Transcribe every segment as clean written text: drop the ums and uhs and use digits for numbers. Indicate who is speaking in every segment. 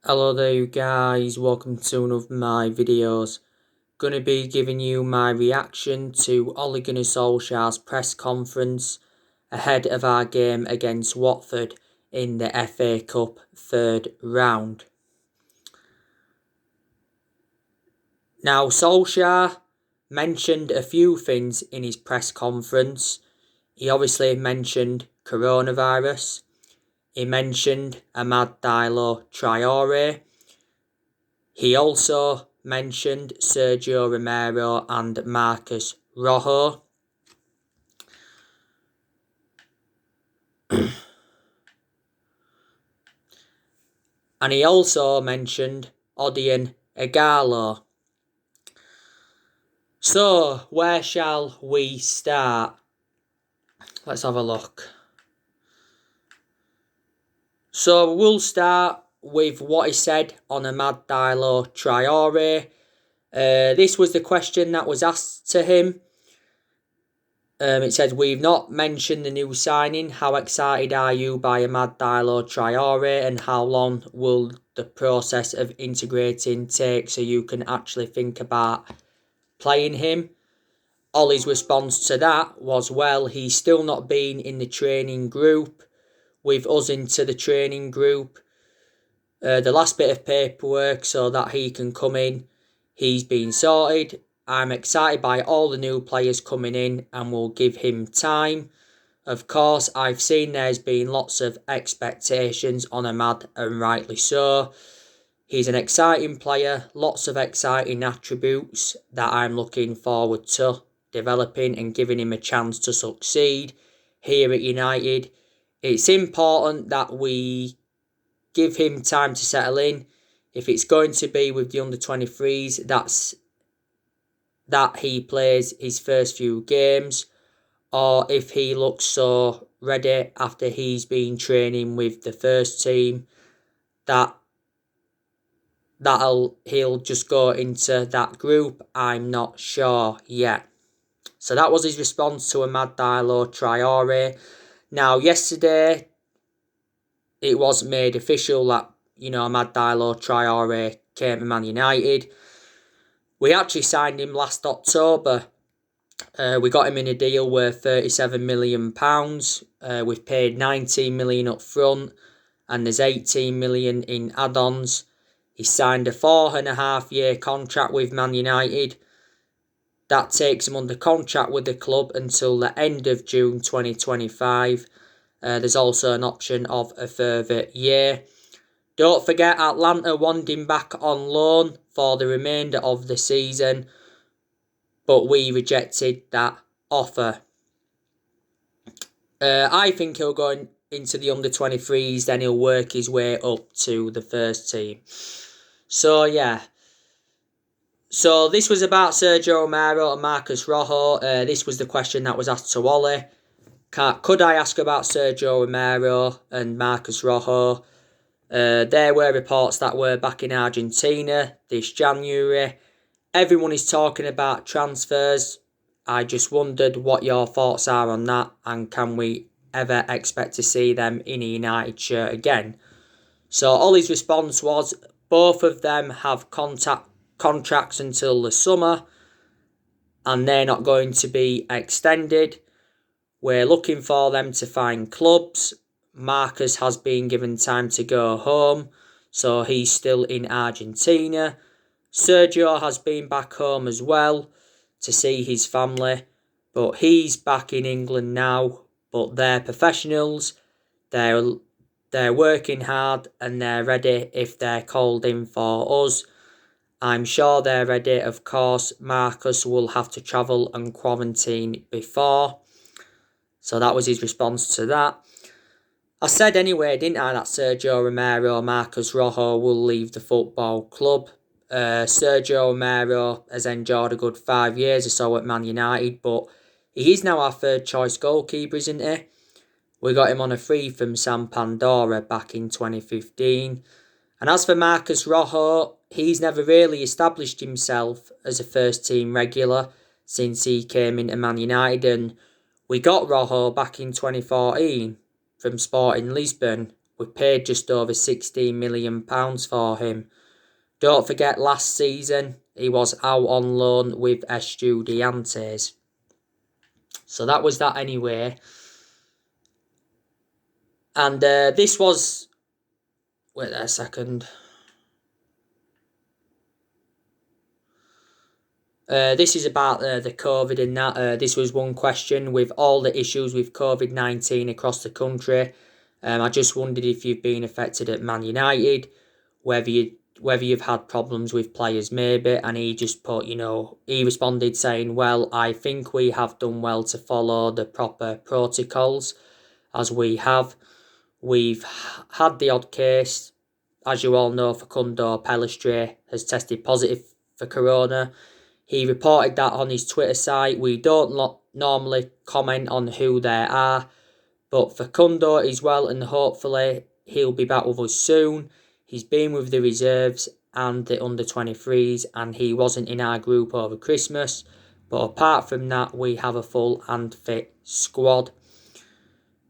Speaker 1: Hello there you guys, welcome to one of my videos. Gonna be giving you my reaction to Ole Gunnar Solsjaer's press conference ahead of our game against Watford in the FA Cup third round. Now Solsjaer mentioned a few things in his press conference. He obviously mentioned coronavirus. He mentioned Amad Traore. He also mentioned Sergio Romero and Marcus Rojo. And he also mentioned Odion Igalo. So, where shall we start? Let's have a look. So, we'll start with what he said on Amad Traore. This was the question that was asked to him. It said, we've not mentioned the new signing. How excited are you by Amad Traore, and how long will the process of integrating take so you can actually think about playing him? Ollie's response to that was, well, he's still not been in the training group with us into the training group. The last bit of paperwork so that he can come in, he's been sorted. I'm excited by all the new players coming in and will give him time. Of course, I've seen there's been lots of expectations on Amad, and rightly so. He's an exciting player, lots of exciting attributes that I'm looking forward to developing and giving him a chance to succeed here at United. It's important that we give him time to settle in. If it's going to be with the under-23s, that he plays his first few games, or if he looks so ready after he's been training with the first team, he'll just go into that group. I'm not sure yet. So that was his response to Amad Traore. Now, yesterday, it was made official that, Amad Traore came to Man United. We actually signed him last October. We got him in a deal worth £37 million. We've paid £19 million up front, and there's £18 million in add-ons. He signed a 4.5-year contract with Man United. That takes him under contract with the club until the end of June 2025. There's also an option of a further year. Don't forget, Atlanta wanted him back on loan for the remainder of the season, but we rejected that offer. I think he'll go into the under-23s, then he'll work his way up to the first team. So, yeah. So, this was about Sergio Romero and Marcus Rojo. This was the question that was asked to Ollie. Could I ask about Sergio Romero and Marcus Rojo? There were reports that were back in Argentina this January. Everyone is talking about transfers. I just wondered what your thoughts are on that, and can we ever expect to see them in a United shirt again? So Ollie's response was, both of them have contracts until the summer, and they're not going to be extended. We're looking for them to find clubs. Marcus has been given time to go home, so he's still in Argentina. Sergio has been back home as well to see his family, but he's back in England now. But they're professionals, they're working hard, and they're ready if they're called in for us. I'm sure they're ready. Of course, Marcus will have to travel and quarantine before. So that was his response to that. I said anyway, didn't I, that Sergio Romero, Marcus Rojo will leave the football club. Sergio Romero has enjoyed a good 5 years or so at Man United, but he is now our third choice goalkeeper, isn't he? We got him on a free from San Pandora back in 2015. And as for Marcus Rojo, he's never really established himself as a first team regular since he came into Man United, and we got Rojo back in 2014 from Sporting Lisbon We paid just over £16 million for him. Don't forget last season he was out on loan with Estudiantes. So that was that anyway. And this was... Wait a second. This is about the COVID and that. This was one question with all the issues with COVID-19 across the country. I just wondered if you've been affected at Man United, whether you've had problems with players maybe. And he just put, he responded saying, well, I think we have done well to follow the proper protocols as we have. We've had the odd case. As you all know, Facundo Pellistri has tested positive for corona. He reported that on his Twitter site. We don't normally comment on who they are, but Facundo is well and hopefully he'll be back with us soon. He's been with the reserves and the under-23s and he wasn't in our group over Christmas. But apart from that, we have a full and fit squad.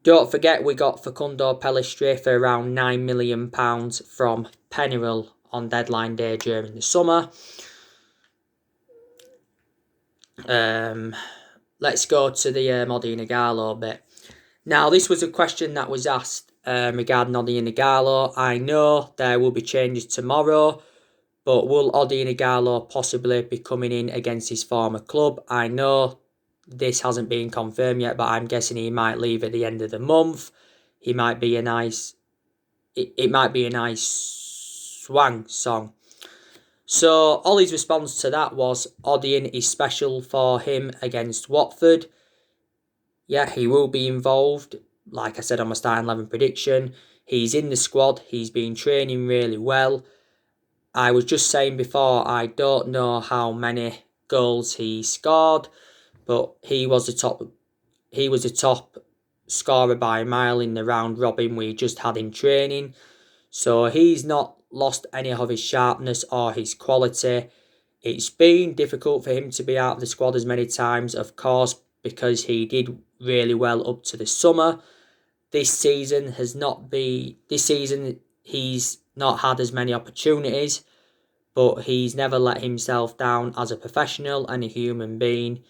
Speaker 1: Don't forget we got Facundo Pellistri for around £9 million from Pennyroll on deadline day during the summer. Let's go to the Odi Nagalo bit. Now, this was a question that was asked regarding Odi Nagalo. I know there will be changes tomorrow, but will Odi Nagalo possibly be coming in against his former club? I know this hasn't been confirmed yet, but I'm guessing he might leave at the end of the month. He might be a nice... It might be a nice swang song. So Ollie's response to that was, Odion is special for him against Watford. Yeah, he will be involved. Like I said on my starting 11 prediction, he's in the squad. He's been training really well. I was just saying before, I don't know how many goals he scored, but he was a top scorer by a mile in the round robin we just had in training. So he's not lost any of his sharpness or his quality. It's been difficult for him to be out of the squad as many times, of course, because he did really well up to the summer. This season he's not had as many opportunities, but he's never let himself down as a professional and a human being.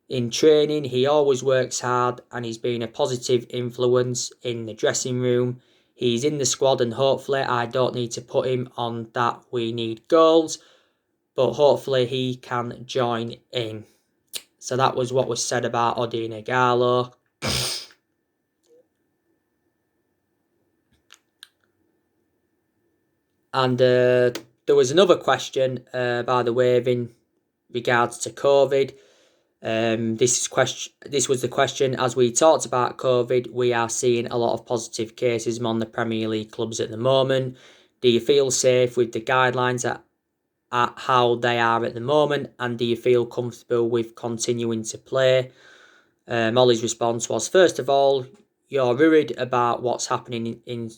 Speaker 1: In training, he always works hard and he's been a positive influence in the dressing room. He's in the squad and hopefully I don't need to put him on that we need goals, but hopefully he can join in. So that was what was said about Odi Nagalo. And there was another question, by the way, in regards to COVID. This was the question. As we talked about COVID, we are seeing a lot of positive cases among the Premier League clubs at the moment. Do you feel safe with the guidelines at how they are at the moment? And do you feel comfortable with continuing to play? Ollie's response was, first of all, you're worried about what's happening in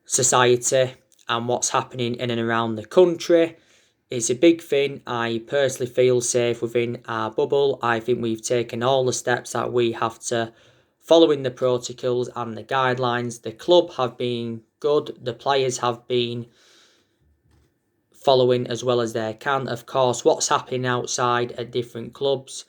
Speaker 1: society and what's happening in and around the country. It's a big thing. I personally feel safe within our bubble. I think we've taken all the steps that we have to, following the protocols and the guidelines. The club have been good. The players have been following as well as they can. Of course, what's happening outside at different clubs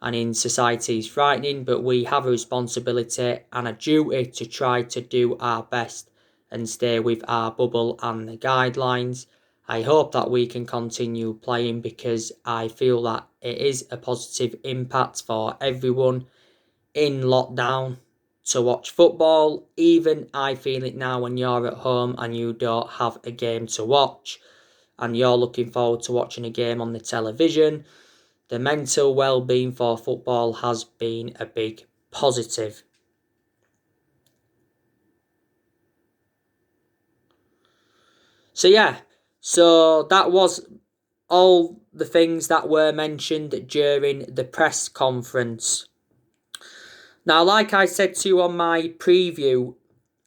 Speaker 1: and in society is frightening, but we have a responsibility and a duty to try to do our best and stay with our bubble and the guidelines. I hope that we can continue playing because I feel that it is a positive impact for everyone in lockdown to watch football. Even I feel it now when you're at home and you don't have a game to watch and you're looking forward to watching a game on the television. The mental well-being for football has been a big positive. So yeah, so that was all the things that were mentioned during the press conference. Now, like I said to you on my preview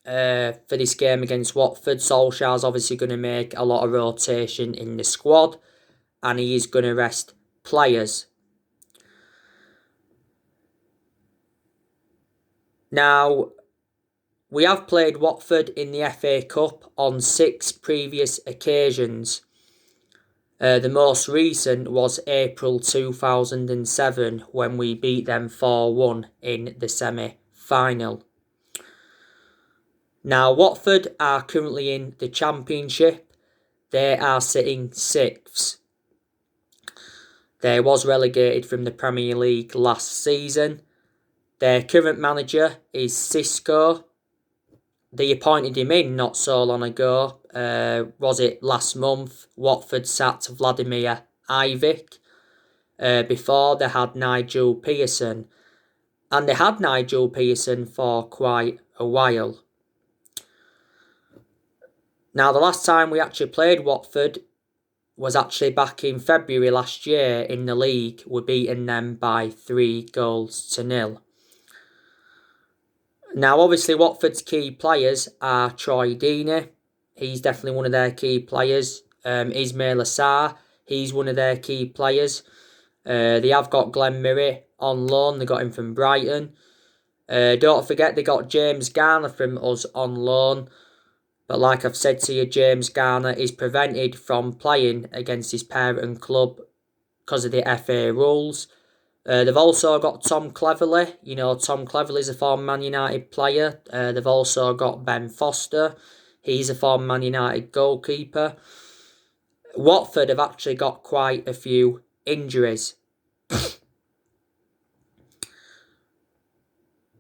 Speaker 1: for this game against Watford, Solsjaer's obviously going to make a lot of rotation in the squad and he is going to rest players. Now, we have played Watford in the FA Cup on 6 previous occasions. The most recent was April 2007 when we beat them 4-1 in the semi-final. Now, Watford are currently in the Championship. They are sitting 6th. They was relegated from the Premier League last season. Their current manager is Cisco. They appointed him in not so long ago. Was it last month? Watford sacked Vladimir Ivic. Before they had Nigel Pearson. And they had Nigel Pearson for quite a while. Now, the last time we actually played Watford was actually back in February last year in the league. We're beating them by 3-0. Now, obviously, Watford's key players are Troy Deeney. He's definitely one of their key players. Ismail Assar, he's one of their key players. They have got Glenn Murray on loan. They got him from Brighton. Don't forget they got James Garner from us on loan. But like I've said to you, James Garner is prevented from playing against his parent club because of the FA rules. They've also got Tom Cleverley. You know, Tom Cleverley's a former Man United player. They've also got Ben Foster. He's a former Man United goalkeeper. Watford have actually got quite a few injuries.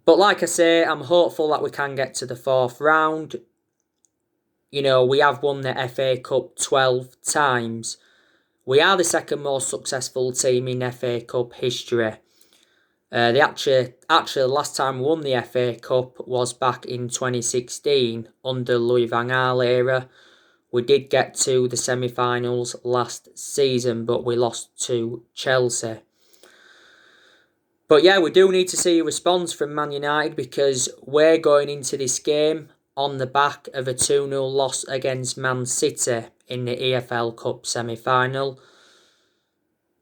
Speaker 1: But like I say, I'm hopeful that we can get to the 4th round. You know, we have won the FA Cup 12 times. We are the second most successful team in FA Cup history. The last time we won the FA Cup was back in 2016 under Louis van Gaal era. We did get to the semi-finals last season, but we lost to Chelsea. But yeah, we do need to see a response from Man United because we're going into this game on the back of a 2-0 loss against Man City in the EFL Cup semi-final.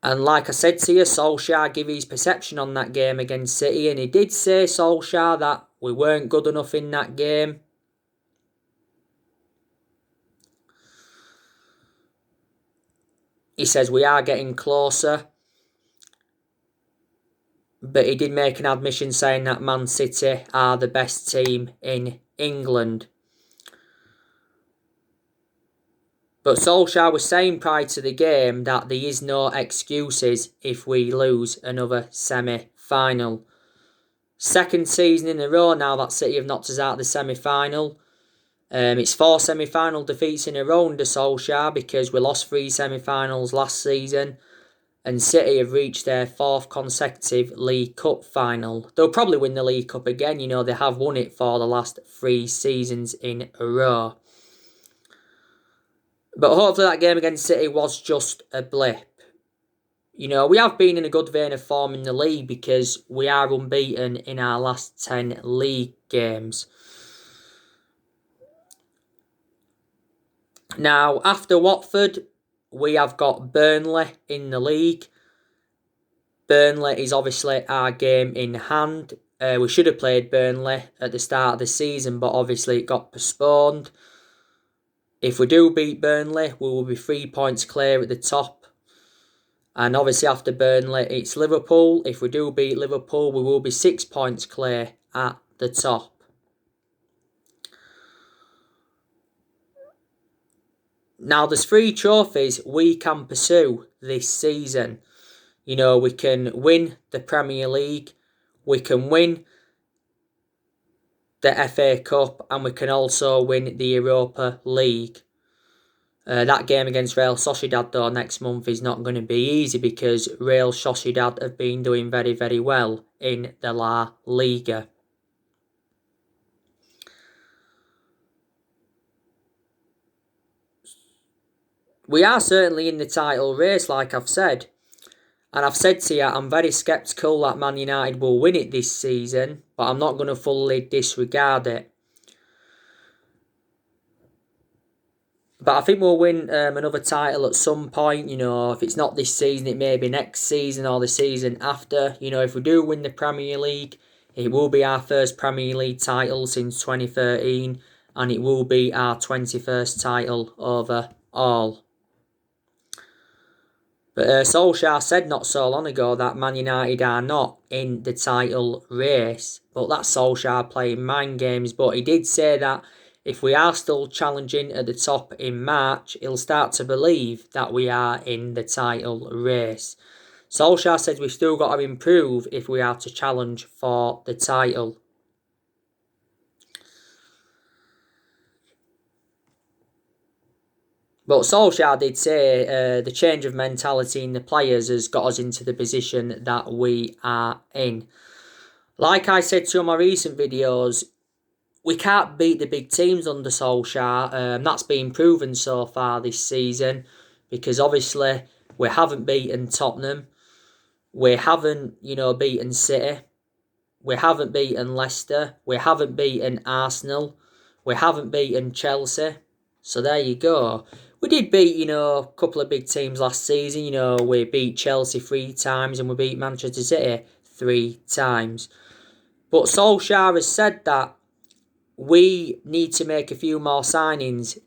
Speaker 1: And like I said to you, Solsjaer gave his perception on that game against City, and he did say, Solsjaer, that we weren't good enough in that game. He says we are getting closer. But he did make an admission saying that Man City are the best team in England. But Solskjaer was saying prior to the game that there is no excuses if we lose another semi-final. Second season in a row now that City have knocked us out of the semi-final. It's 4 semi-final defeats in a row under Solskjaer because we lost 3 semi-finals last season. And City have reached their 4th consecutive League Cup final. They'll probably win the League Cup again. You know, they have won it for the last 3 seasons in a row. But hopefully that game against City was just a blip. You know, we have been in a good vein of form in the league because we are unbeaten in our last 10 league games. Now, after Watford, we have got Burnley in the league. Burnley is obviously our game in hand. We should have played Burnley at the start of the season, but obviously it got postponed. If we do beat Burnley, we will be 3 points clear at the top. And obviously after Burnley, it's Liverpool. If we do beat Liverpool, we will be 6 points clear at the top. Now, there's 3 trophies we can pursue this season. You know, we can win the Premier League, we can win the FA Cup, and we can also win the Europa League. That game against Real Sociedad, though, next month is not going to be easy because Real Sociedad have been doing very, very well in the La Liga. We are certainly in the title race, like I've said. And I've said to you, I'm very sceptical that Man United will win it this season, but I'm not going to fully disregard it. But I think we'll win another title at some point. You know, if it's not this season, it may be next season or the season after. You know, if we do win the Premier League, It will be our first Premier League title since 2013, and it will be our 21st title overall. But Solsjaer said not so long ago that Man United are not in the title race. But that's Solsjaer playing mind games. But he did say that if we are still challenging at the top in March, he'll start to believe that we are in the title race. Solsjaer said we've still got to improve if we are to challenge for the title. But Solskjaer did say the change of mentality in the players has got us into the position that we are in. Like I said to you on my recent videos, we can't beat the big teams under Solskjaer. That's been proven so far this season, because obviously we haven't beaten Tottenham. We haven't, beaten City. We haven't beaten Leicester. We haven't beaten Arsenal. We haven't beaten Chelsea. So there you go. We did beat, a couple of big teams last season. We beat Chelsea 3 times and we beat Manchester City 3 times. But Solskjaer has said that we need to make a few more signings,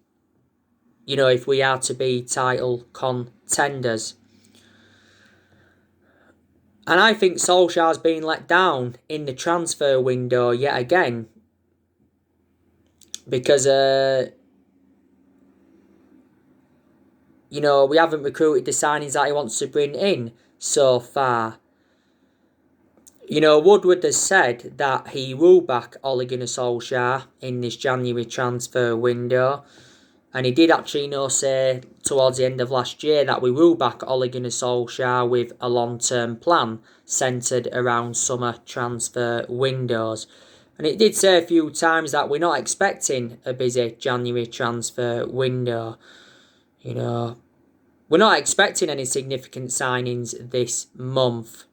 Speaker 1: if we are to be title contenders. And I think Solskjaer's been let down in the transfer window yet again. Because, we haven't recruited the signings that he wants to bring in so far. Woodward has said that he will back Ole Gunnar Solskjaer in this January transfer window. And he did actually, say towards the end of last year that we will back Ole Gunnar Solskjaer with a long-term plan centred around summer transfer windows. And it did say a few times that we're not expecting a busy January transfer window. We're not expecting any significant signings this month.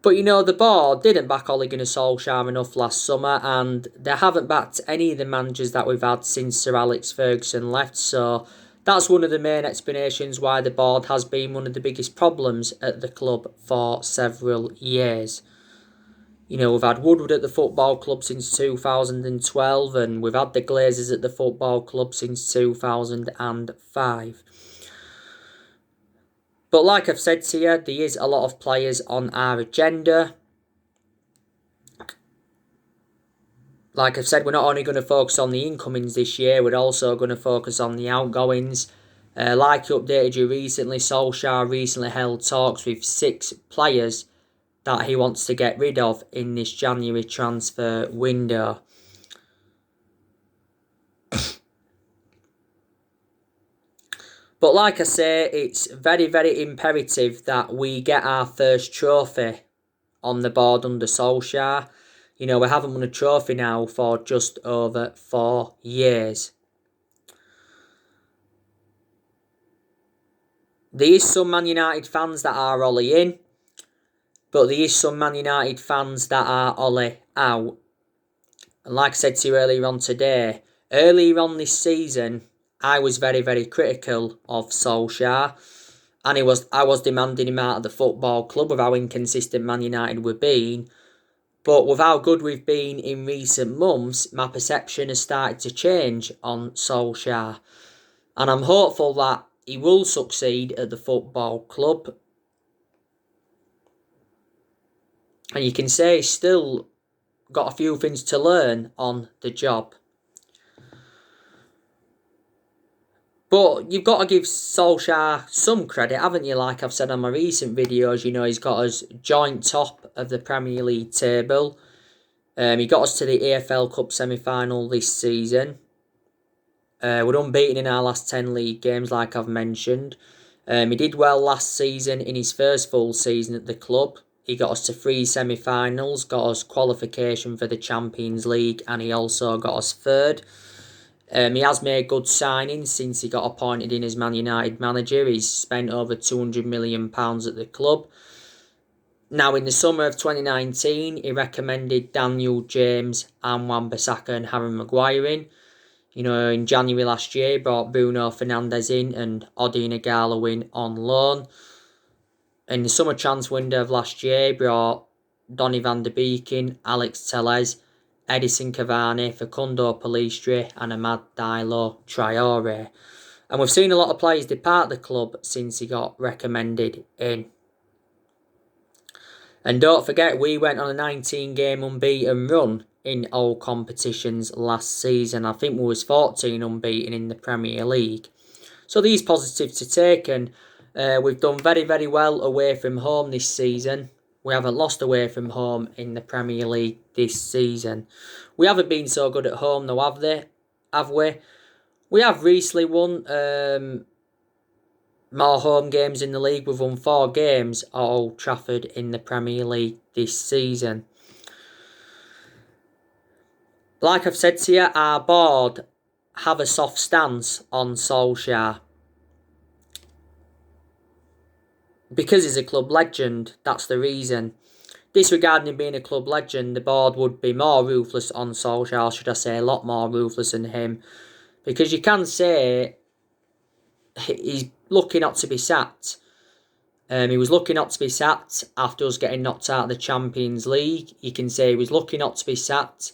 Speaker 1: But the board didn't back Ole Gunnar Solskjaer enough last summer, and they haven't backed any of the managers that we've had since Sir Alex Ferguson left. So that's one of the main explanations why the board has been one of the biggest problems at the club for several years. We've had Woodward at the football club since 2012, and we've had the Glazers at the football club since 2005. But like I've said to you, there is a lot of players on our agenda. Like I've said, we're not only going to focus on the incomings this year, we're also going to focus on the outgoings. Like I updated you recently, Solskjaer recently held talks with 6 players that he wants to get rid of in this January transfer window. But like I say, it's very, very imperative that we get our first trophy on the board under Solskjaer. We haven't won a trophy now for just over 4 years. There is some Man United fans that are Ole in, but there is some Man United fans that are Ole out. And like I said to you earlier on today, earlier on this season, I was very, very critical of Solskjaer. And I was demanding him out of the football club with how inconsistent Man United were being. But with how good we've been in recent months, my perception has started to change on Solskjaer. And I'm hopeful that he will succeed at the football club. And you can say he's still got a few things to learn on the job. But you've got to give Solskjaer some credit, haven't you? Like I've said on my recent videos, he's got us joint top of the Premier League table. He got us to the AFL Cup semi-final this season. We're unbeaten in our last 10 league games, like I've mentioned. He did well last season in his first full season at the club. He got us to 3 semi-finals, got us qualification for the Champions League, and he also got us 3rd. He has made good signings since he got appointed in as Man United manager. He's spent over £200 million at the club. Now, in the summer of 2019, he recommended Daniel James and Wan-Bissaka and Harry Maguire in. In January last year, he brought Bruno Fernandes in and Odi Nagalo in on loan. In the summer transfer window of last year, he brought Donny van der Beek in, Alex Telles, Edison Cavani, Facundo Pellistri and Amad Diallo Traore. And we've seen a lot of players depart the club since he got recommended in. And don't forget, we went on a 19-game unbeaten run in all competitions last season. I think we was 14 unbeaten in the Premier League. So these positives to take, and we've done very, very well away from home this season. We haven't lost away from home in the Premier League this season. We haven't been so good at home though, have we? We have recently won more home games in the league. We've won 4 games at Old Trafford in the Premier League this season. Like I've said to you, our board have a soft stance on Solsjaer. Because he's a club legend, that's the reason. Disregarding him being a club legend, the board would be more ruthless on Solsjaer, should I say, a lot more ruthless than him. Because you can say he's lucky not to be sacked. He was lucky not to be sacked after us getting knocked out of the Champions League. You can say he was lucky not to be sacked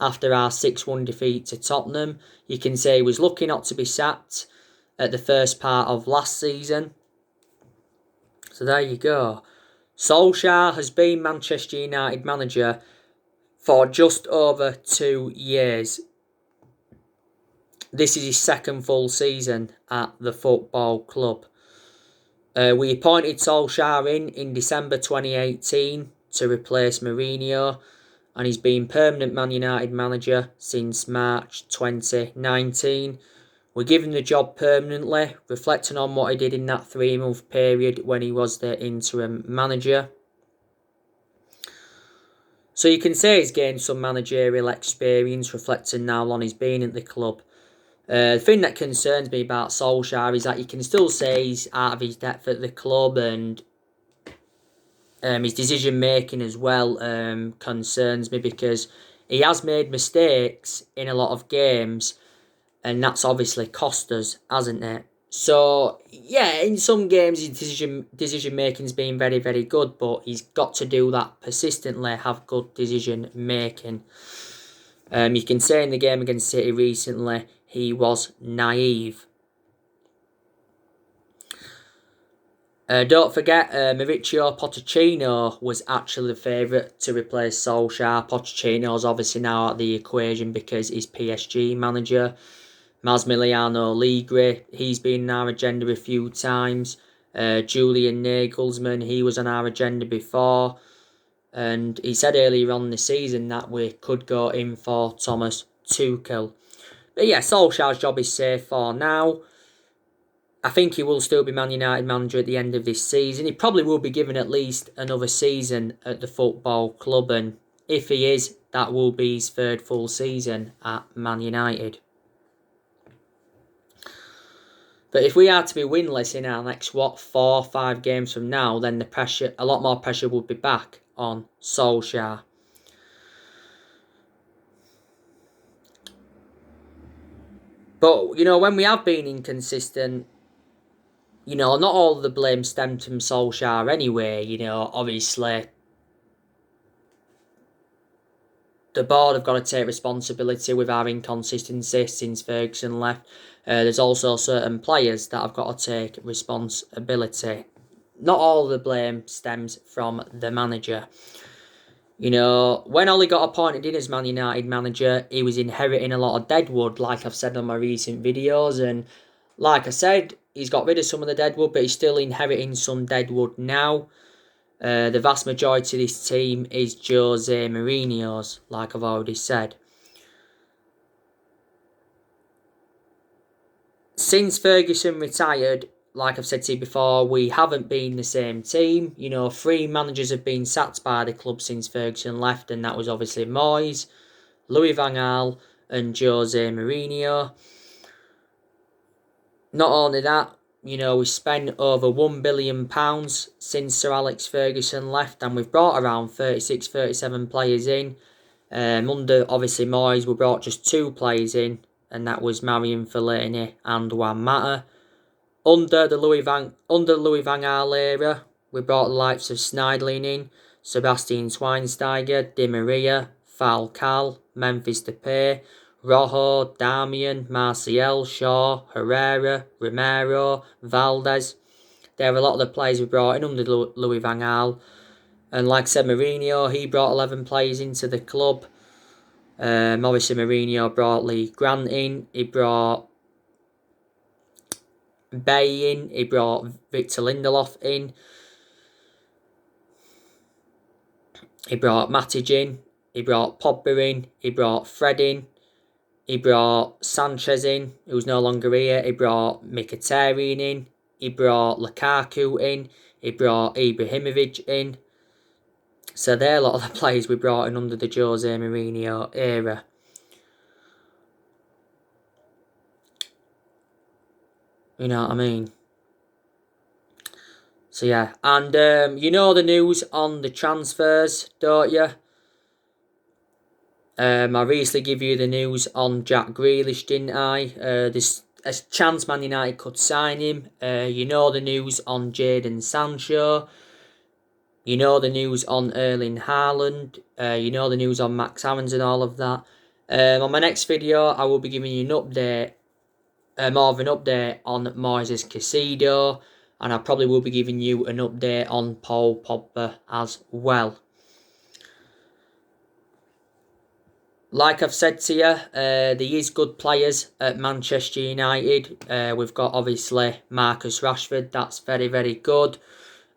Speaker 1: after our 6-1 defeat to Tottenham. You can say he was lucky not to be sacked at the first part of last season. So there you go. Solskjaer has been Manchester United manager for just over 2 years. This is his second full season at the football club. We appointed Solskjaer in December 2018 to replace Mourinho, and he's been permanent Man United manager since March 2019. We're giving the job permanently, reflecting on what he did in that 3-month period when he was the interim manager. So you can say he's gained some managerial experience, reflecting now on he's been at the club. The thing that concerns me about Solskjaer is that you can still say he's out of his depth at the club, and his decision making as well concerns me, because he has made mistakes in a lot of games, and that's obviously cost us, hasn't it? So yeah, in some games his decision making's been very, very good, but he's got to do that persistently, have good decision making. You can say in the game against City recently, he was naive. Don't forget, Mauricio Pochettino was actually the favourite to replace Solskjaer. Pochettino's obviously now out of the equation because he's PSG manager. Massimiliano Allegri, he's been on our agenda a few times. Julian Nagelsmann, he was on our agenda before. And he said earlier on in the season that we could go in for Thomas Tuchel. But yeah, Solskjaer's job is safe for now. I think he will still be Man United manager at the end of this season. He probably will be given at least another season at the football club. And if he is, that will be his 3rd full season at Man United. But if we are to be winless in our next, 4 or 5 games from now, then a lot more pressure will be back on Solskjaer. But, when we have been inconsistent, not all of the blame stemmed from Solskjaer anyway. Obviously, the board have got to take responsibility with our inconsistency since Ferguson left. There's also certain players that have got to take responsibility. Not all the blame stems from the manager. When Ollie got appointed in as Man United manager, he was inheriting a lot of deadwood, like I've said on my recent videos. And like I said, he's got rid of some of the deadwood, but he's still inheriting some deadwood now. The vast majority of this team is Jose Mourinho's, like I've already said. Since Ferguson retired, like I've said to you before, we haven't been the same team. 3 managers have been sacked by the club since Ferguson left, and that was obviously Moyes, Louis van Gaal and Jose Mourinho. Not only that, we spent over £1 billion since Sir Alex Ferguson left, and we've brought around 36, 37 players in. Under, obviously, Moyes, we brought just 2 players in, and that was Marion Fellaini and Juan Mata. Under the Louis van Gaal era, we brought the likes of Schneidlin in, Sebastian Schweinsteiger, Di Maria, Falcao, Memphis Depay, Rojo, Darmian, Martial, Shaw, Herrera, Romero, Valdez. There are a lot of the players we brought in under Louis van Gaal. And like I said, Mourinho, he brought 11 players into the club. Obviously, Mourinho brought Lee Grant in. He brought Bay in. He brought Victor Lindelof in. He brought Matic in. He brought Pogba in. He brought Fred in. He brought Sanchez in, who's no longer here. He brought Mkhitaryan in. He brought Lukaku in. He brought Ibrahimovic in. So they're a lot of the players we brought in under the Jose Mourinho era. You know what I mean? So yeah, and you know the news on the transfers, don't you? I recently gave you the news on Jack Grealish, didn't I? There's a chance Man United could sign him. You know the news on Jadon Sancho. You know the news on Erling Haaland. You know the news on Max Aarons and all of that. On my next video, I will be giving you an update, more of an update on Moises Caicedo. And I probably will be giving you an update on Paul Pogba as well. Like I've said to you, there is good players at Manchester United. We've got obviously Marcus Rashford, that's very, very good.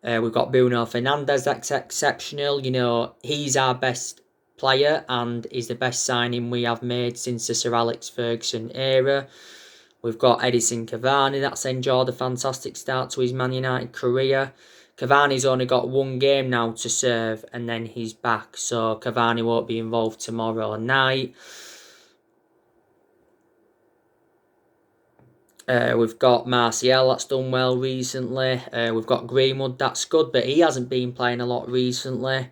Speaker 1: We've got Bruno Fernandes, that's exceptional. You know, he's our best player and is the best signing we have made since the Sir Alex Ferguson era. We've got Edison Cavani, that's enjoyed a fantastic start to his Man United career. Cavani's only got one game now to serve and then he's back. So Cavani won't be involved tomorrow night. We've got Martial, that's done well recently. We've got Greenwood, that's good, but he hasn't been playing a lot recently.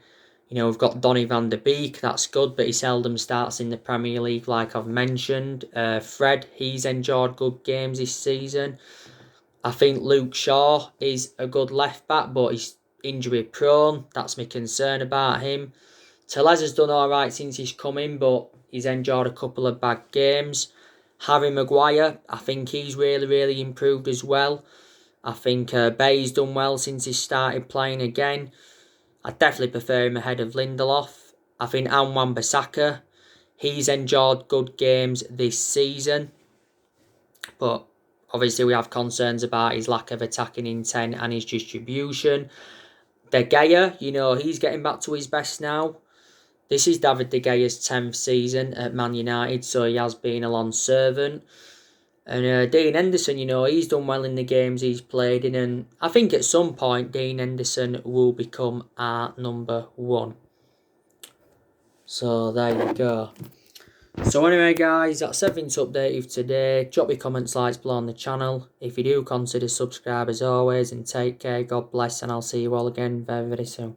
Speaker 1: You know, we've got Donny van der Beek, that's good, but he seldom starts in the Premier League like I've mentioned. Fred, he's enjoyed good games this season. I think Luke Shaw is a good left back, but he's injury prone. That's my concern about him. Tellez has done alright since he's come in, but he's enjoyed a couple of bad games. Harry Maguire, I think he's really, really improved as well. I think Bay's done well since he started playing again. I definitely prefer him ahead of Lindelof. I think Wan-Bissaka, he's enjoyed good games this season. But obviously, we have concerns about his lack of attacking intent and his distribution. De Gea, you know, he's getting back to his best now. This is David De Gea's 10th season at Man United, so he has been a long servant. And Dean Henderson, you know, he's done well in the games he's played in. And I think at some point, Dean Henderson will become our number one. So there you go. So anyway guys, that's everything to update you today. Drop your comments, likes below on the channel. If you do, consider subscribe as always, and take care, God bless, and I'll see you all again very, very soon.